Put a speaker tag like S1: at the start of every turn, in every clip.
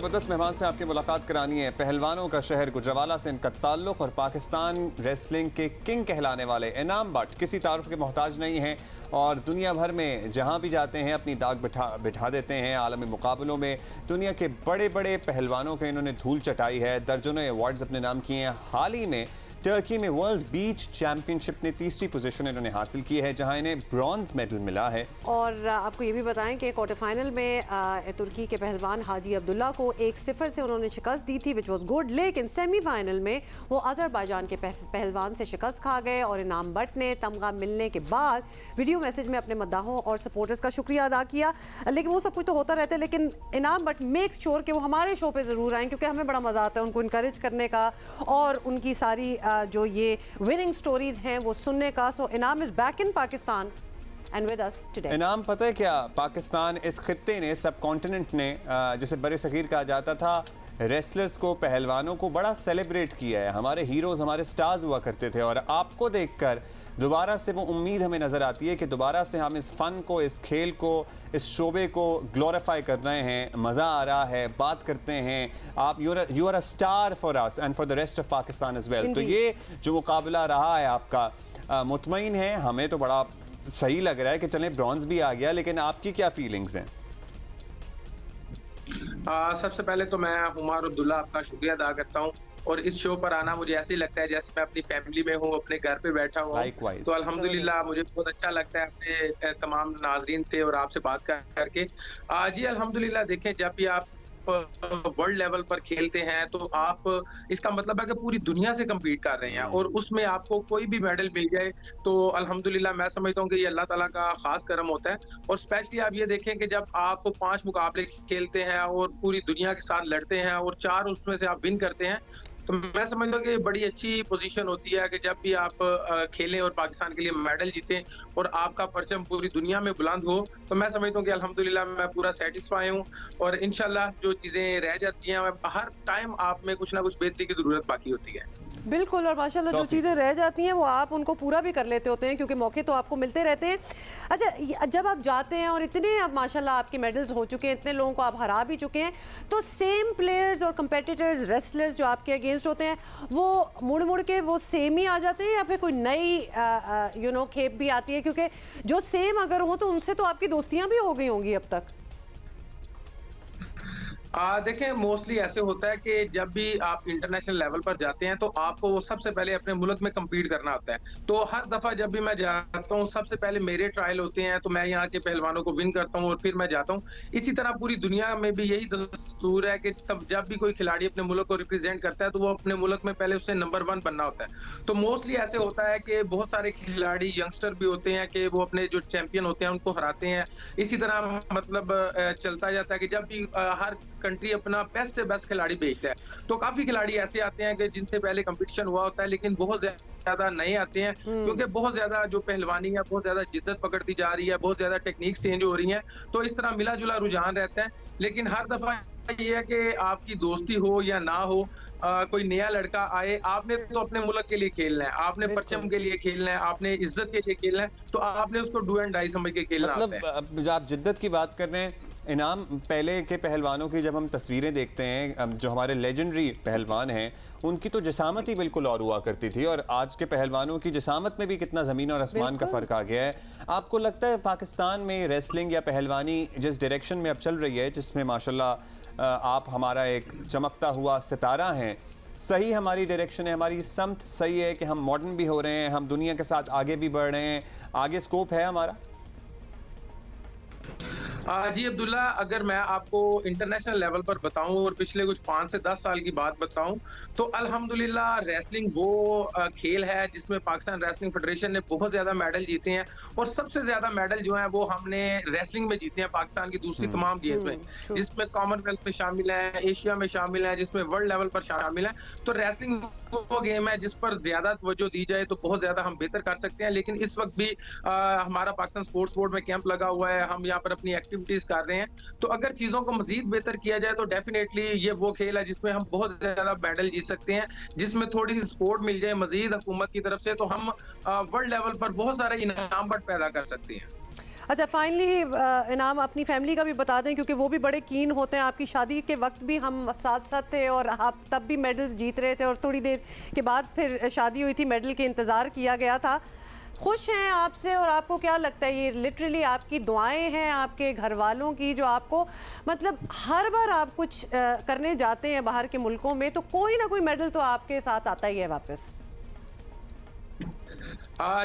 S1: ज़बरदस्त मेहमान से आपकी मुलाकात करानी है। पहलवानों का शहर गुजरावाला से इनका ताल्लुक और पाकिस्तान रेसलिंग के किंग कहलाने वाले इनाम बट किसी तारुफ के मोहताज नहीं हैं और दुनिया भर में जहां भी जाते हैं अपनी दाग बिठा देते हैं। आलमी मुकाबलों में दुनिया के बड़े बड़े पहलवानों के इन्होंने धूल चटाई है, दर्जनों अवार्ड्स अपने नाम किए हैं। हाल ही में टर्की में वर्ल्ड बीच चैंपियनशिप में तीसरी पोजीशन इन्होंने हासिल की है, जहां इन्हें ब्रॉन्ज मेडल मिला है। और
S2: आपको ये भी बताएं कि क्वार्टर फाइनल में तुर्की के पहलवान हाजी अब्दुल्ला को 1-0 से उन्होंने शिकस्त दी थी, विच वाज गुड। लेकिन सेमीफाइनल में वो अजरबैजान के पहलवान से शिकस्त खा गए और इनाम बट ने तमगा मिलने के बाद वीडियो मैसेज में अपने मद्दाहों और सपोर्टर्स का शुक्रिया अदा किया। लेकिन वो सब कुछ तो होता रहता है, लेकिन इनाम बट मेक श्योर कि वो हमारे शो पर ज़रूर आएँ, क्योंकि हमें बड़ा मज़ा आता है उनको इनकरेज करने का और उनकी सारी जो ये विनिंग स्टोरीज हैं वो सुनने का। सो इनाम is back in Pakistan and with us today.
S1: इनाम पता है क्या, पाकिस्तान इस खित्ते ने, सब कॉन्टिनेंट ने, जिसे बड़े सगीर कहा जाता था, रेसलर्स को, पहलवानों को बड़ा सेलिब्रेट किया है। हमारे हीरोज, हमारे स्टार्स हुआ करते थे और आपको देखकर दोबारा से वो उम्मीद हमें नज़र आती है कि दोबारा से हम इस फ़न को, इस खेल को, इस शोबे को ग्लोरीफाई कर रहे हैं। मज़ा आ रहा है, बात करते हैं। आप you are a star for us and for the rest of Pakistan as well. तो ये जो मुकाबला रहा है आपका, मुतमईन है, हमें तो बड़ा सही लग रहा है कि चलें ब्रॉन्ज भी आ गया, लेकिन आपकी क्या फीलिंग्स हैं?
S3: सबसे पहले तो मैं हुमार अब्दुल्ला आपका शुक्रिया अदा करता हूँ और इस शो पर आना मुझे ऐसे ही लगता है जैसे मैं अपनी फैमिली में हूँ, अपने घर पे बैठा हुआ हूँ। तो अल्हम्दुलिल्लाह मुझे बहुत अच्छा लगता है अपने तमाम नाजरीन से और आपसे बात करके। जी अल्हम्दुलिल्लाह, देखें जब भी आप वर्ल्ड लेवल पर खेलते हैं तो आप, इसका मतलब है कि पूरी दुनिया से कम्पीट कर रहे हैं और उसमें आपको कोई भी मेडल मिल जाए तो अल्हम्दुलिल्लाह मैं समझता हूँ कि ये अल्लाह ताला का खास करम होता है। और स्पेशली आप ये देखें कि जब आप 5 मुकाबले खेलते हैं और पूरी दुनिया के साथ लड़ते हैं और 4 उसमें से आप विन करते हैं, तो मैं समझता हूँ कि बड़ी अच्छी पोजीशन होती है कि जब भी आप खेलें और पाकिस्तान के लिए मेडल जीतें और आपका परचम पूरी दुनिया में बुलंद हो, तो मैं समझता हूँ कि अल्हम्दुलिल्लाह मैं पूरा सेटिस्फाई हूँ। और इंशाल्लाह जो चीज़ें रह जाती हैं, हर टाइम आप में कुछ ना कुछ बेहतरी की ज़रूरत बाकी होती है।
S2: बिल्कुल, और माशाल्लाह जो चीज़ें रह जाती हैं वो आप उनको पूरा भी कर लेते होते हैं, क्योंकि मौके तो आपको मिलते रहते हैं। अच्छा, जब आप जाते हैं और इतने अब माशाल्लाह आपके मेडल्स हो चुके हैं, इतने लोगों को आप हरा भी चुके हैं, तो सेम प्लेयर्स और कंपेटिटर्स, रेसलर्स जो आपके अगेंस्ट होते हैं, वो मुड़ मुड़ के वो सेम ही आ जाते हैं या फिर कोई नई खेप भी आती है? क्योंकि जो सेम अगर हो तो उनसे तो आपकी दोस्तियाँ भी हो गई होंगी अब तक।
S3: देखें, मोस्टली ऐसे होता है कि जब भी आप इंटरनेशनल लेवल पर जाते हैं तो आपको सबसे पहले अपने मुल्क में कम्पीट करना होता है। तो हर दफ़ा जब भी मैं जाता हूँ सबसे पहले मेरे ट्रायल होते हैं, तो मैं यहाँ के पहलवानों को विन करता हूँ और फिर मैं जाता हूँ। इसी तरह पूरी दुनिया में भी यही दस्तूर है कि तब जब भी कोई खिलाड़ी अपने मुल्क को रिप्रेजेंट करता है तो वो अपने मुल्क में पहले उससे नंबर 1 बनना होता है। तो मोस्टली ऐसे होता है कि बहुत सारे खिलाड़ी यंगस्टर भी होते हैं कि वो अपने जो चैंपियन होते हैं उनको हराते हैं। इसी तरह मतलब चलता जाता है कि जब भी हर कंट्री अपना बेस्ट से बेस्ट खिलाड़ी भेजता है, तो काफी खिलाड़ी ऐसे आते हैं कि जिनसे पहले कंपटीशन हुआ होता है लेकिन बहुत ज्यादा नए आते हैं, क्योंकि बहुत ज्यादा जो पहलवानी है बहुत ज्यादा जिद्दत पकड़ती जा रही है, बहुत ज्यादा टेक्निक चेंज हो रही है, तो इस तरह मिला जुला रुझान रहता है। लेकिन हर दफा ये है कि आपकी दोस्ती हो या ना हो, कोई नया लड़का आए, आपने तो अपने मुल्क के लिए खेलना है, आपने परचम के लिए खेलना है, आपने इज्जत के लिए खेलना है, तो आपने उसको डू एंड डाई समझ के खेलना होता है।
S1: मतलब आप जिद्दत की बात कर रहे हैं, इनाम, पहले के पहलवानों की जब हम तस्वीरें देखते हैं, जो हमारे लेजेंडरी पहलवान हैं, उनकी तो जिसामत ही बिल्कुल और हुआ करती थी और आज के पहलवानों की जिसामत में भी कितना ज़मीन और आसमान का फ़र्क आ गया है। आपको लगता है पाकिस्तान में रेसलिंग या पहलवानी जिस डायरेक्शन में अब चल रही है, जिसमें माशाल्लाह आप हमारा एक चमकता हुआ सितारा हैं, सही हमारी डायरेक्शन है, हमारी समत सही है कि हम मॉडर्न भी हो रहे हैं, हम दुनिया के साथ आगे भी बढ़ रहे हैं, आगे स्कोप है हमारा?
S3: जी अब्दुल्ला, अगर मैं आपको इंटरनेशनल लेवल पर बताऊं और पिछले कुछ 5 से 10 साल की बात बताऊं, तो अल्हम्दुलिल्लाह रेसलिंग वो खेल है जिसमें पाकिस्तान रेसलिंग फेडरेशन ने बहुत ज्यादा मेडल जीते हैं और सबसे ज्यादा मेडल जो है वो हमने रेसलिंग में जीते हैं पाकिस्तान की दूसरी तमाम गेम्स में, जिसमें कॉमनवेल्थ में शामिल है, एशिया में शामिल है, जिसमें वर्ल्ड लेवल पर शामिल है। तो रेसलिंग वो गेम है जिस पर ज्यादा तवज्जो दी जाए तो बहुत ज्यादा हम बेहतर कर सकते हैं। लेकिन इस वक्त भी हमारा पाकिस्तान स्पोर्ट्स बोर्ड में कैंप लगा हुआ है, हम यहाँ पर अपनी एक्टिविटीज कर रहे हैं, तो अगर चीजों को मजीद बेहतर किया जाए तो डेफिनेटली ये वो खेल है जिसमें हम बहुत ज्यादा मेडल जीत सकते हैं, जिसमें थोड़ी सी सपोर्ट मिल जाए मजीद हुकूमत की तरफ से, तो हम वर्ल्ड लेवल पर बहुत सारे इनाम बट पैदा कर सकते हैं।
S2: अच्छा, फाइनली इनाम अपनी फैमिली का भी बता दें, क्योंकि वो भी बड़े कीन होते हैं। आपकी शादी के वक्त भी हम साथ साथ थे और आप तब भी मेडल्स जीत रहे थे और थोड़ी देर के बाद फिर शादी हुई थी, मेडल के इंतज़ार किया गया था। खुश हैं आपसे और आपको क्या लगता है, ये लिटरली आपकी दुआएं हैं आपके घर वालों की, जो आपको मतलब हर बार आप कुछ करने जाते हैं बाहर के मुल्कों में तो कोई ना कोई मेडल तो आपके साथ आता ही है वापस?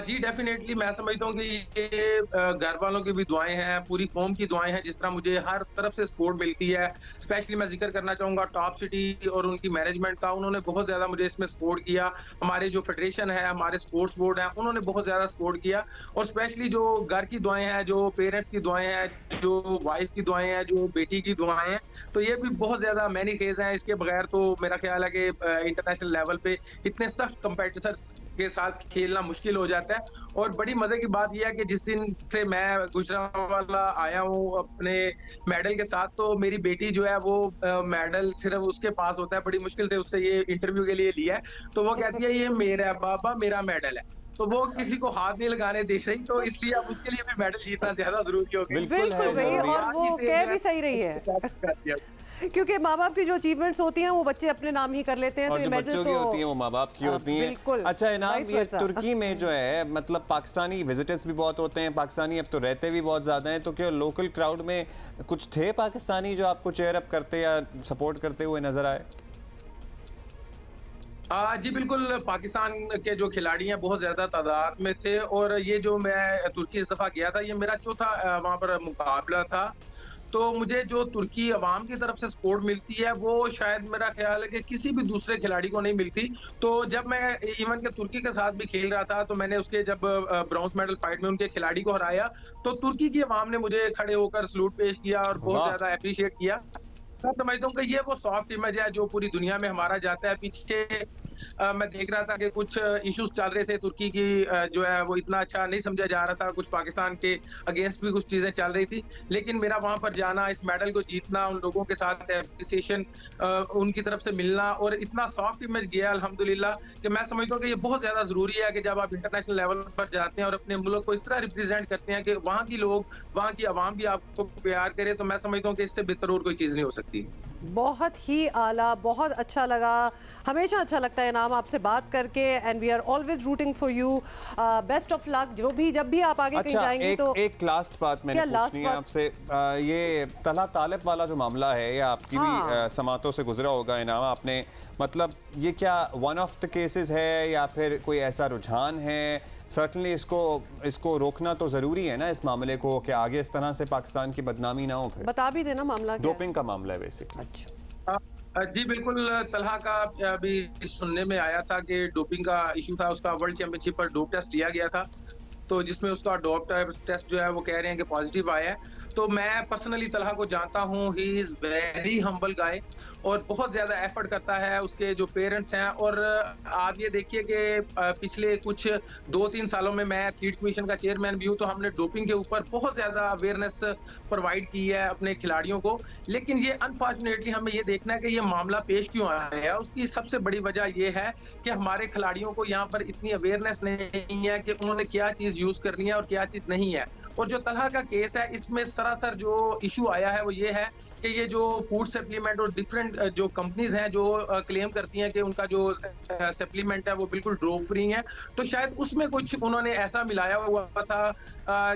S3: जी डेफिनेटली मैं समझता हूँ कि ये घर वालों की भी दुआएं हैं, पूरी कौम की दुआएं हैं। जिस तरह मुझे हर तरफ से सपोर्ट मिलती है, स्पेशली मैं जिक्र करना चाहूँगा टॉप सिटी और उनकी मैनेजमेंट का। उन्होंने बहुत ज़्यादा मुझे इसमें सपोर्ट किया। हमारे जो फेडरेशन है, हमारे स्पोर्ट्स बोर्ड है, उन्होंने बहुत ज़्यादा सपोर्ट किया। और स्पेशली जो घर की दुआएं हैं, जो पेरेंट्स की दुआएं हैं, जो वाइफ की दुआएं हैं, जो बेटी की दुआएं हैं, तो ये भी बहुत ज़्यादा मैनी फेज हैं। इसके बगैर तो मेरा ख्याल है कि इंटरनेशनल लेवल पे इतने सख्त कंपेटिटर्स के साथ खेलना मुश्किल हो जाता है। और बड़ी मजे की बात यह है कि जिस दिन से मैं गुजरांवाला आया हूँ अपने मेडल के साथ, तो मेरी बेटी जो है वो मेडल सिर्फ उसके पास होता है, बड़ी मुश्किल से उससे ये इंटरव्यू के लिए लिया है। तो वो कहती है ये मेरा बाबा, मेरा मेडल है। तो वो किसी को हाथ नहीं लगाने दे रही, तो इसलिए अब उसके लिए भी मेडल जीतना ज्यादा जरूरी हो गया।
S2: बिल्कुल सही, और वो कह भी सही रही है क्योंकि माँ बाप की जो अचीवमेंट्स होती हैं वो बच्चे अपने नाम ही कर लेते हैं,
S1: और
S2: तो
S1: जो बच्चों की होती हैं वो माँ बाप की होती हैं।
S2: बिल्कुल।
S1: अच्छा इनाम, ये तुर्की में जो है मतलब पाकिस्तानी विजिटर्स भी बहुत होते हैं, पाकिस्तानी अब तो रहते भी बहुत ज्यादा हैं, तो क्या लोकल क्राउड में कुछ थे पाकिस्तानी जो आपको चेयर अप करते या सपोर्ट करते हुए नजर आए?
S3: जी बिल्कुल, पाकिस्तान के जो खिलाड़ी हैं बहुत ज्यादा तादाद में थे। और ये जो मैं तुर्की इस दफा गया था, ये मेरा चौथा वहाँ पर मुकाबला था। तो मुझे जो तुर्की अवाम की तरफ से सपोर्ट मिलती है वो शायद मेरा ख्याल है कि किसी भी दूसरे खिलाड़ी को नहीं मिलती। तो जब मैं इवन के तुर्की के साथ भी खेल रहा था, तो मैंने उसके जब ब्रॉन्ज मेडल फाइट में उनके खिलाड़ी को हराया, तो तुर्की की अवाम ने मुझे खड़े होकर सलूट पेश किया और बहुत ज्यादा अप्रिशिएट किया। मैं समझता हूँ कि ये वो सॉफ्ट इमेज है जो पूरी दुनिया में हमारा जाता है। पीछे मैं देख रहा था कि कुछ इश्यूज चल रहे थे, तुर्की की जो है वो इतना अच्छा नहीं समझा जा रहा था, कुछ पाकिस्तान के अगेंस्ट भी कुछ चीजें चल रही थी। लेकिन मेरा वहां पर जाना, इस मेडल को जीतना, उन लोगों के साथ एप्रिसिएशन उनकी तरफ से मिलना और इतना सॉफ्ट इमेज गया अल्हम्दुलिल्लाह, कि मैं समझता हूँ कि ये बहुत ज्यादा जरूरी है कि जब आप इंटरनेशनल लेवल पर जाते हैं और अपने मुल्क को इस तरह रिप्रेजेंट करते हैं कि वहाँ की लोग, वहाँ की आवाम भी आपको प्यार करे, तो मैं समझता हूँ कि इससे बेहतर और कोई चीज नहीं हो सकती।
S2: बहुत ही आला, बहुत अच्छा लगा, हमेशा अच्छा लगता है इनाम आपसे बात करके, and we are always rooting for you, best of luck जब भी आप आगे कहीं जाएंगे। तो
S1: एक लास्ट बात मैंने पूछनी है आपसे, ये तलहा तालिब वाला जो मामला है, ये आपकी भी समातों से गुजरा होगा इनाम, आपने मतलब ये क्या वन ऑफ द केसेस है या फिर कोई ऐसा रुझान है? सर्टनली इसको रोकना तो जरूरी है ना इस मामले को, कि आगे इस तरह से पाकिस्तान की बदनामी ना हो। फिर बता
S2: भी देना, मामला
S1: डोपिंग का मामला है बेसिकली।
S3: अच्छा जी बिल्कुल, तलहा का अभी सुनने में आया था कि डोपिंग का इशू था, उसका वर्ल्ड चैंपियनशिप पर डोप टेस्ट लिया गया था, तो जिसमें उसका डोप टेस्ट जो है वो कह रहे हैं कि पॉजिटिव आया है। तो मैं पर्सनली तलहा को जानता हूँ, ही इज वेरी हम्बल गाय और बहुत ज्यादा एफर्ट करता है। उसके जो पेरेंट्स हैं, और आप ये देखिए कि पिछले कुछ 2-3 सालों में मैं एथलीट कमीशन का चेयरमैन भी हूँ, तो हमने डोपिंग के ऊपर बहुत ज्यादा अवेयरनेस प्रोवाइड की है अपने खिलाड़ियों को। लेकिन ये अनफॉर्चुनेटली हमें ये देखना है कि ये मामला पेश क्यों आया है। उसकी सबसे बड़ी वजह ये है कि हमारे खिलाड़ियों को यहाँ पर इतनी अवेयरनेस नहीं है कि उन्होंने क्या चीज यूज करनी है और क्या चीज नहीं है। और जो तलहा का केस है, इसमें सरासर जो इशू आया है वो ये है कि ये जो फूड सप्लीमेंट और डिफरेंट जो कंपनीज हैं जो क्लेम करती हैं कि उनका जो सप्लीमेंट है वो बिल्कुल ड्रोप फ्री है, तो शायद उसमें कुछ उन्होंने ऐसा मिलाया हुआ था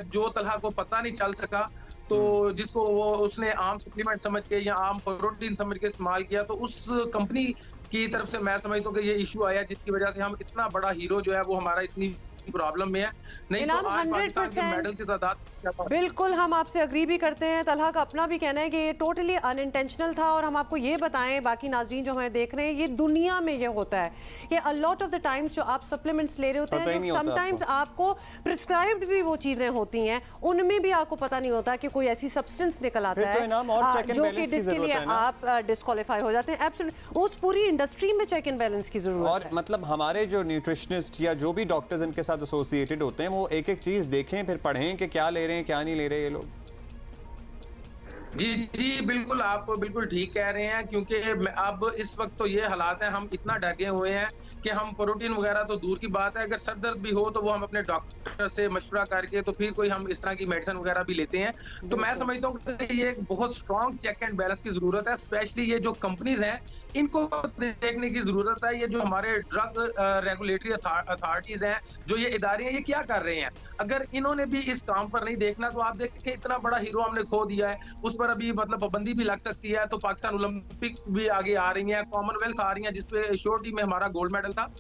S3: जो तलहा को पता नहीं चल सका, तो जिसको वो उसने आम सप्लीमेंट समझ के या आम प्रोटीन समझ के इस्तेमाल किया। तो उस कंपनी की तरफ से मैं समझता हूँ कि ये इशू आया, जिसकी वजह से हम इतना बड़ा हीरो जो है वो हमारा इतनी प्रॉब्लम में है। नहीं तो आज पाकिस्तान के मेडल की तादाद
S2: बिल्कुल हम आपसे अग्री भी करते हैं। तलहा का अपना भी कहना है कि ये टोटली अनइंटेंशनल था। और हम आपको ये बताएं, बाकी नाज़रीन जो हमें देख रहे हैं, ये दुनिया में ये होता है कि a lot of the times जो आप सप्लीमेंट्स ले रहे होते हैं, जो समटाइम्स आपको प्रिस्क्राइब्ड भी वो चीजें होती हैं, उनमें भी आपको पता नहीं होता कि कोई ऐसी सब्सटेंस निकल आता है जो कि जिसके लिए आप डिस्क्वालीफाई हो जाते हैं। एब्सोल्युटली उस पूरी इंडस्ट्री में चेक एंड बैलेंस की जरूरत है।
S1: और मतलब हमारे जो न्यूट्रिशनिस्ट या जो भी डॉक्टर्स इनके साथ एसोसिएटेड होते हैं, वो एक एक चीज देखें, फिर पढ़ें कि क्या ले रहे हैं क्या नहीं ले रहे ये लोग।
S3: जी बिल्कुल, आप बिल्कुल ठीक कह रहे हैं, क्योंकि अब इस वक्त तो ये हालात हैं, हम इतना डगे हुए हैं कि हम प्रोटीन वगैरह तो दूर की बात है, अगर सर दर्द भी हो तो वो हम अपने डॉक्टर से मशवरा करके तो फिर कोई हम इस तरह की मेडिसिन वगैरह भी लेते हैं। तो मैं समझता हूँ कि ये एक बहुत स्ट्रॉन्ग चेक एंड बैलेंस की जरूरत है, स्पेशली ये जो कंपनीज हैं इनको देखने की जरूरत है। ये जो हमारे ड्रग रेगुलेटरी अथॉरिटीज हैं, जो ये इदारे हैं, ये क्या कर रहे हैं? अगर इन्होंने भी इस काम पर नहीं देखना तो आप देखें इतना बड़ा हीरो हमने खो दिया है, उस पर अभी मतलब पाबंदी भी लग सकती है। तो पाकिस्तान ओलंपिक भी आगे आ रही है, कॉमनवेल्थ आ रही है जिसपे श्योरिटी में हमारा गोल्ड मेडल था।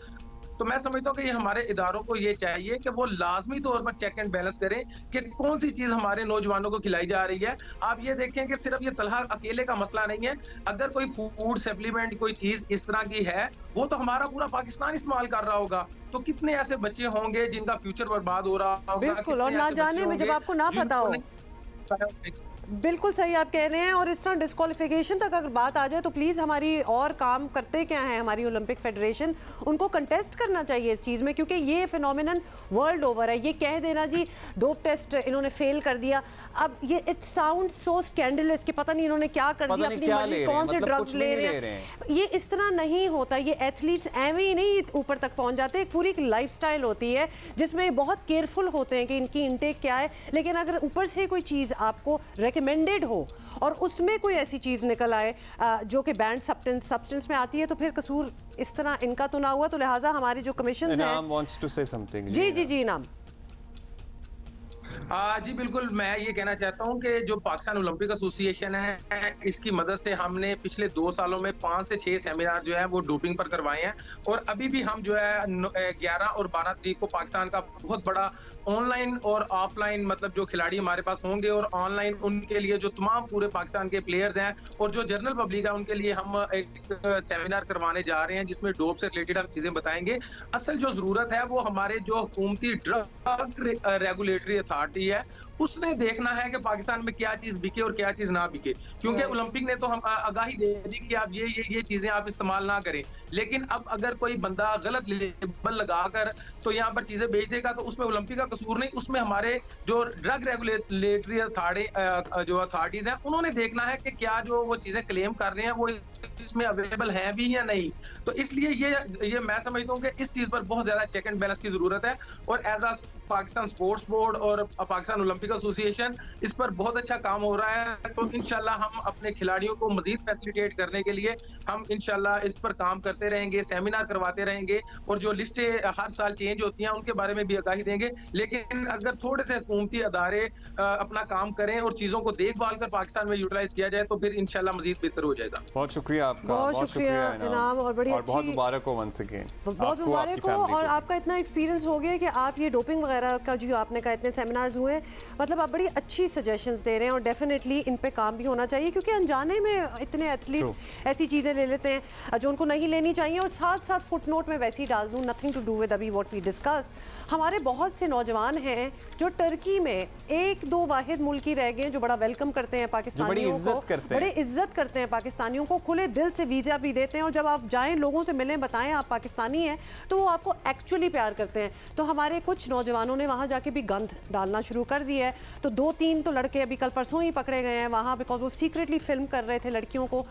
S3: तो मैं समझता हूँ कि ये हमारे इदारों को ये चाहिए कि वो लाजमी तौर पर चेक एंड बैलेंस करें कि कौन सी चीज हमारे नौजवानों को खिलाई जा रही है। आप ये देखें कि सिर्फ ये तलहा अकेले का मसला नहीं है, अगर कोई फूड सप्लीमेंट कोई चीज इस तरह की है वो तो हमारा पूरा पाकिस्तान इस्तेमाल कर रहा होगा। तो कितने ऐसे बच्चे होंगे जिनका फ्यूचर बर्बाद हो रहा होगा,
S2: बिल्कुल, और ना जाने में जब आपको ना पता हो। बिल्कुल सही आप कह रहे हैं। और इस तरह डिस्क्वालिफिकेशन तक अगर बात आ जाए तो प्लीज़ हमारी और काम करते क्या है हमारी ओलंपिक फेडरेशन, उनको कंटेस्ट करना चाहिए इस चीज़ में, क्योंकि ये फिनोमिनन वर्ल्ड ओवर है। ये कह देना जी डोप टेस्ट इन्होंने फेल कर दिया, अब ये इट साउंड सो स्कैंडलस कि पता नहीं इन्होंने क्या कर दिया, अपनी मर्जी कौन से ड्रग्स ले रहे हैं। ये इस तरह नहीं होता, ये एथलीट्स एवं ही नहीं ऊपर तक पहुंच जाते। एक पूरी लाइफस्टाइल होती है जिसमें बहुत केयरफुल होते हैं कि इनकी इनटेक क्या है, लेकिन अगर ऊपर से कोई चीज़ आपको रेकमेंडेड हो और उसमें कोई ऐसी चीज़ निकल आए जो कि बैंड सब्सटेंस में आती है तो फिर कसूर इस तरह इनका तो ना हुआ। तो लिहाजा हमारी जो कमीशन है जी नाम
S3: जी बिल्कुल, मैं ये कहना चाहता हूँ कि जो पाकिस्तान ओलंपिक एसोसिएशन है इसकी मदद से हमने पिछले 2 सालों में 5 से 6 सेमिनार जो है वो डोपिंग पर करवाए हैं। और अभी भी हम जो है 11 और 12 तारीख को पाकिस्तान का बहुत बड़ा ऑनलाइन और ऑफलाइन मतलब जो खिलाड़ी हमारे पास होंगे और ऑनलाइन उनके लिए जो तमाम पूरे पाकिस्तान के प्लेयर्स हैं और जो जनरल पब्लिक है उनके लिए हम एक सेमिनार करवाने जा रहे हैं जिसमें डोप से रिलेटेड हम चीजें बताएंगे। असल जो जरूरत है वो हमारे जो हुकूमती ड्रग रेगुलेटरी अथॉरिटी है उसने देखना है कि पाकिस्तान में क्या चीज बिके और क्या चीज ना बिके, क्योंकि ओलंपिक ने तो हम आगाही दे दी कि आप ये चीजें आप इस्तेमाल ना करें। लेकिन अब अगर कोई बंदा गलत लेबल लगाकर तो यहाँ पर चीजें बेच देगा तो उसमें ओलंपिक का कसूर नहीं, उसमें हमारे जो ड्रग रेगुलेटरी अथॉरिटीज हैं उन्होंने देखना है कि क्या जो वो चीजें क्लेम कर रहे हैं वो इसमें अवेलेबल हैं भी या नहीं। तो इसलिए ये मैं समझता हूँ कि इस चीज पर बहुत ज्यादा चेक एंड बैलेंस की जरूरत है। और as a Pakistan sports board और पाकिस्तान ओलंपिक एसोसिएशन इस पर बहुत अच्छा काम हो रहा है। तो इंशाल्लाह हम अपने खिलाड़ियों को मजीद फैसिलिटेट करने के लिए हम इंशाल्लाह इस पर काम करते रहेंगे, सेमिनार करवाते रहेंगे और जो लिस्टें हर साल चेंज होती हैं उनके बारे में भी आगाही देंगे। लेकिन अगर थोड़े से हुकूमती अदारे अपना काम करें और चीजों को देखभाल कर पाकिस्तान में यूटिलाइज किया जाए तो फिर इंशाल्लाह मजीद बेहतर हो जाएगा।
S1: बहुत शुक्रिया आपका, बहुत शुक्रिया इनाम, और बड़ी बहुत मुबारक हो वंस अगेन,
S2: बहुत मुबारक हो। और आपका इतना एक्सपीरियंस हो गया कि आप ये डोपिंग वगैरह का जो आपने कहा इतने सेमिनार्स हुए, मतलब आप बड़ी अच्छी सजेशंस दे रहे हैं और डेफिनेटली इन पे काम भी होना चाहिए, क्योंकि अनजाने में इतने एथलीट्स ऐसी चीज़ें ले लेते हैं जो उनको नहीं लेनी चाहिए। और साथ साथ फुटनोट में वैसे ही डाल दूँ, नथिंग टू डू विद अभी व्हाट वी डिस्कस, हमारे बहुत से नौजवान हैं जो टर्की में 1-2 वाहिद मुल्क ही रह गए जो बड़ा वेलकम करते हैं पाकिस्तानियों को, बड़े इज्जत करते हैं पाकिस्तानियों को, खुले दिल से वीज़ा भी देते हैं और जब आप जाएं लोगों से मिलें बताएं आप पाकिस्तानी हैं तो वो आपको एक्चुअली प्यार करते हैं। तो हमारे कुछ नौजवानों ने वहाँ जाके भी गंद डालना शुरू कर दिया है। तो 2-3 तो लड़के अभी कल परसों ही पकड़े गए हैं वहाँ, बिकॉज वो सीक्रेटली फिल्म कर रहे थे लड़कियों को।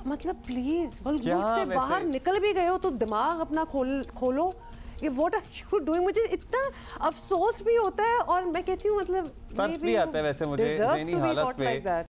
S2: मतलब प्लीज मुल्क से बाहर निकल भी गए हो तो दिमाग अपना खोलो, ये व्हाट आर यू डूइंग। मुझे इतना अफसोस भी होता है और मैं कहती हूँ मतलब
S1: तरस भी आता है वैसे मुझे ज़हनी हालत पे